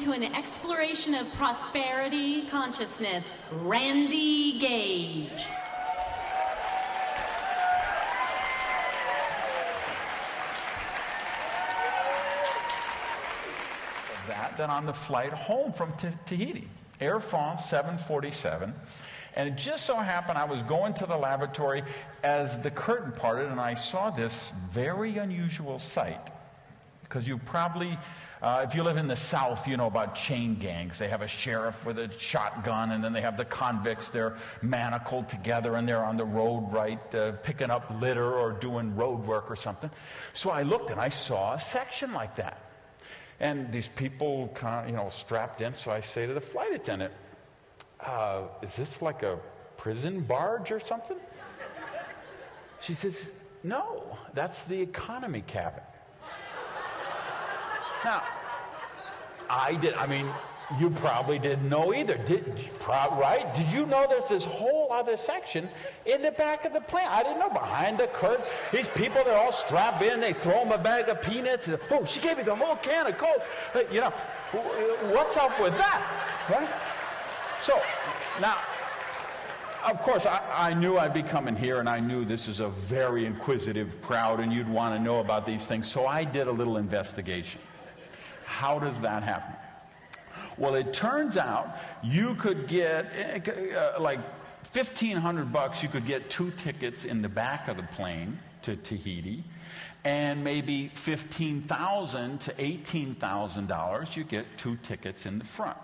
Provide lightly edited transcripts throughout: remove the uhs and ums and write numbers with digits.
to an exploration of prosperity consciousness, Randy Gage. Then on the flight home from Tahiti, Air France 747, and it just so happened I was going to the lavatory as the curtain parted, and I saw this very unusual sight. Because you probably, if you live in the South, you know about chain gangs. They have a sheriff with a shotgun, and then they have the convicts. They're manacled together, and they're on the road, right, picking up litter or doing road work or something. So I looked, and I saw a section like that. And these people, strapped in. So I say to the flight attendant, is this like a prison barge or something? She says, no, that's the economy cabin. Now, you probably didn't know either, right? Did you know there's this whole other section in the back of the plane? I didn't know. Behind the curtain, these people, they're all strapped in. They throw them a bag of peanuts. And, oh, she gave me the whole can of Coke. What's up with that, right? So, now, of course, I knew I'd be coming here, and I knew this is a very inquisitive crowd, and you'd want to know about these things. So I did a little investigation. How does that happen? Well, it turns out you could get like $1,500. You could get 2 tickets in the back of the plane to Tahiti, and maybe $15,000 to $18,000. You get 2 tickets in the front.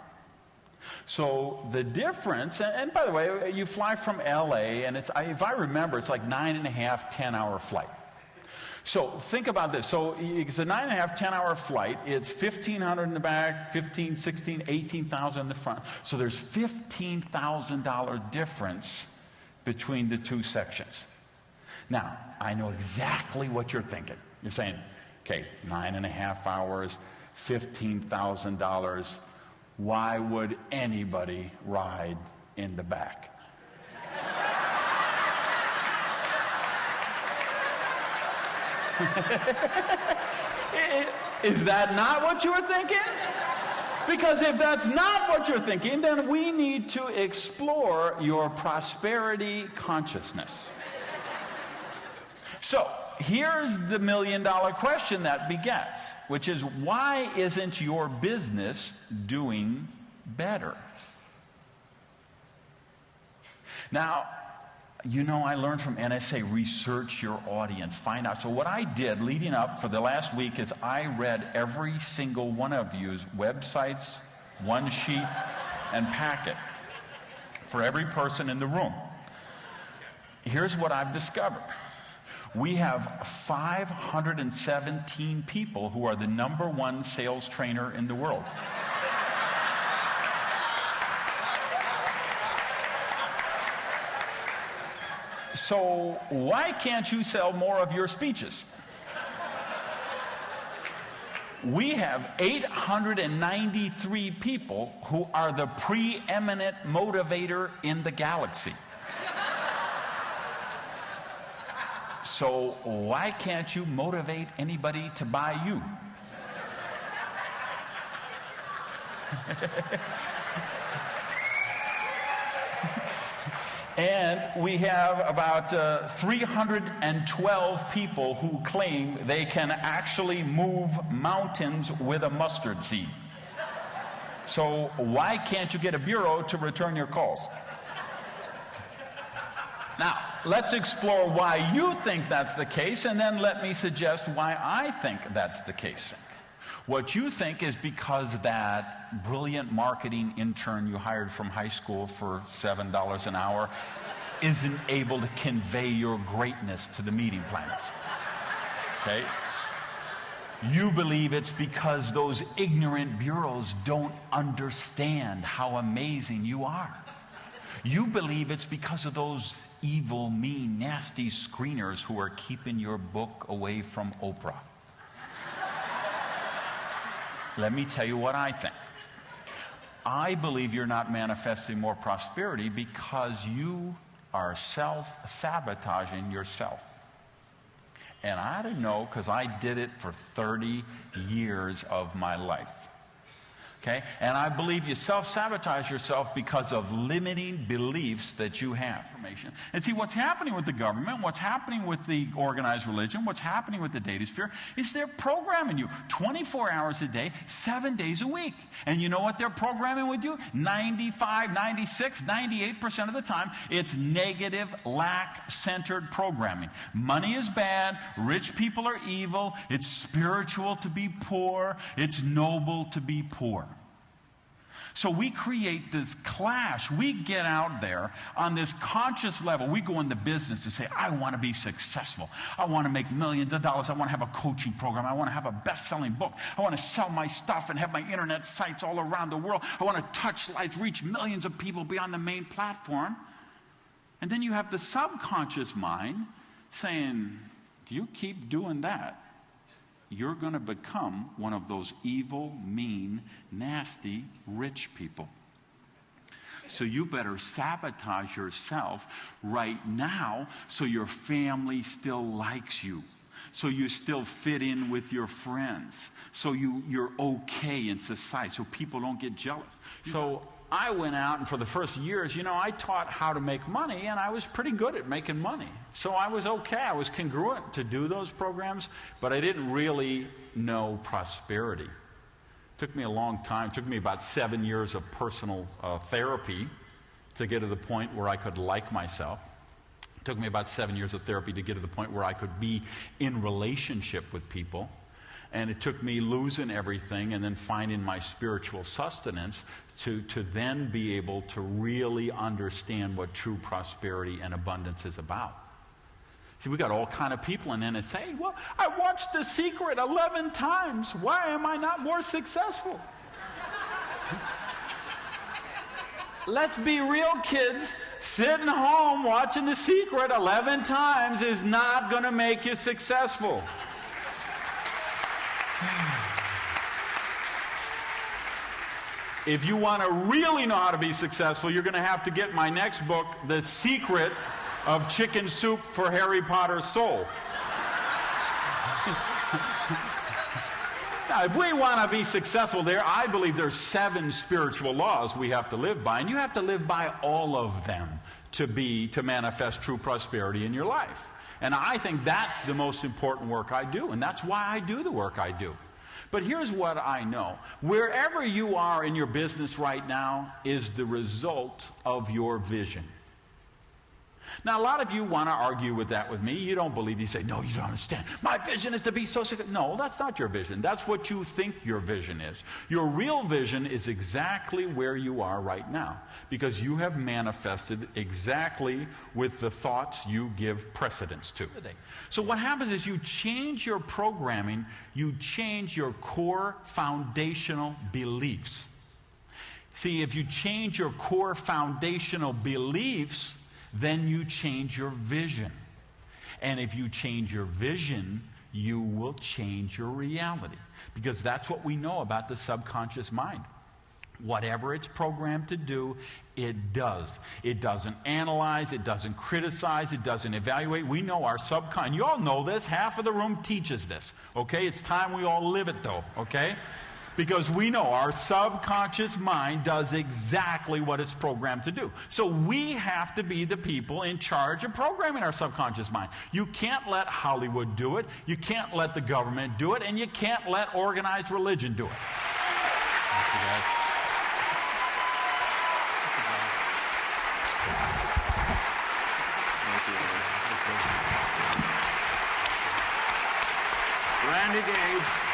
So the difference, and by the way, you fly from LA, and if I remember, it's like 9.5, 10-hour flight. So think about this. So it's a 9.5, 10-hour flight. It's $1,500 in the back, $15,000, $16,000, $18,000 in the front. So there's $15,000 difference between the 2 sections. Now, I know exactly what you're thinking. You're saying, okay, 9.5 hours, $15,000. Why would anybody ride in the back? Is that not what you were thinking? Because if that's not what you're thinking, then we need to explore your prosperity consciousness. So here's the million-dollar question that begets, which is, why isn't your business doing better? Now, I learned from NSA, research your audience, find out. So what I did leading up for the last week is I read every single one of you's websites, one sheet, and packet for every person in the room. Here's what I've discovered. We have 517 people who are the #1 sales trainer in the world. So why can't you sell more of your speeches? We have 893 people who are the preeminent motivator in the galaxy. So why can't you motivate anybody to buy you? And we have about 312 people who claim they can actually move mountains with a mustard seed. So why can't you get a bureau to return your calls? Now, let's explore why you think that's the case, and then let me suggest why I think that's the case. What you think is because that brilliant marketing intern you hired from high school for $7 an hour isn't able to convey your greatness to the meeting planners. Okay? You believe it's because those ignorant bureaus don't understand how amazing you are. You believe it's because of those evil, mean, nasty screeners who are keeping your book away from Oprah. Let me tell you what I think. I believe you're not manifesting more prosperity because you are self-sabotaging yourself. And I don't know, because I did it for 30 years of my life. Okay? And I believe you self-sabotage yourself because of limiting beliefs that you have. And see, what's happening with the government, what's happening with the organized religion, what's happening with the data sphere is they're programming you 24 hours a day, 7 days a week. And you know what they're programming with you? 95, 96, 98% of the time, it's negative, lack-centered programming. Money is bad, rich people are evil, it's spiritual to be poor, it's noble to be poor. So we create this clash. We get out there on this conscious level. We go into business to say, I want to be successful. I want to make millions of dollars. I want to have a coaching program. I want to have a best-selling book. I want to sell my stuff and have my internet sites all around the world. I want to touch lives, reach millions of people beyond the main platform. And then you have the subconscious mind saying, if you keep doing that, you're going to become one of those evil, mean, nasty, rich people. So you better sabotage yourself right now so your family still likes you, so you still fit in with your friends, so you're okay in society, so people don't get jealous. So I went out, and for the first years, I taught how to make money, and I was pretty good at making money. So I was okay. I was congruent to do those programs, but I didn't really know prosperity. It took me a long time. It took me about 7 years of personal therapy to get to the point where I could like myself. It took me about 7 years of therapy to get to the point where I could be in relationship with people. And it took me losing everything and then finding my spiritual sustenance to then be able to really understand what true prosperity and abundance is about. See, we got all kind of people in NSA. Well, I watched The Secret 11 times. Why am I not more successful? Let's be real, kids. Sitting home watching The Secret 11 times is not going to make you successful. If you want to really know how to be successful, you're going to have to get my next book, The Secret of Chicken Soup for Harry Potter's Soul. Now, if we want to be successful there, I believe there's 7 spiritual laws we have to live by, and you have to live by all of them to manifest true prosperity in your life. And I think that's the most important work I do, and that's why I do the work I do. But here's what I know. Wherever you are in your business right now is the result of your vision. Now, a lot of you want to argue with that with me. You don't believe. You say, no, you don't understand. My vision is to be so successful. No, that's not your vision. That's what you think your vision is. Your real vision is exactly where you are right now, because you have manifested exactly with the thoughts you give precedence to. So what happens is you change your programming, you change your core foundational beliefs. See, if you change your core foundational beliefs, then you change your vision. And if you change your vision, you will change your reality. Because that's what we know about the subconscious mind. Whatever it's programmed to do, it does. It doesn't analyze, it doesn't criticize, it doesn't evaluate. We know our subconscious. You all know this. Half of the room teaches this. Okay? It's time we all live it, though. Okay? Because we know our subconscious mind does exactly what it's programmed to do. So we have to be the people in charge of programming our subconscious mind. You can't let Hollywood do it, you can't let the government do it, and you can't let organized religion do it. Thank you, guys. Randy Gage.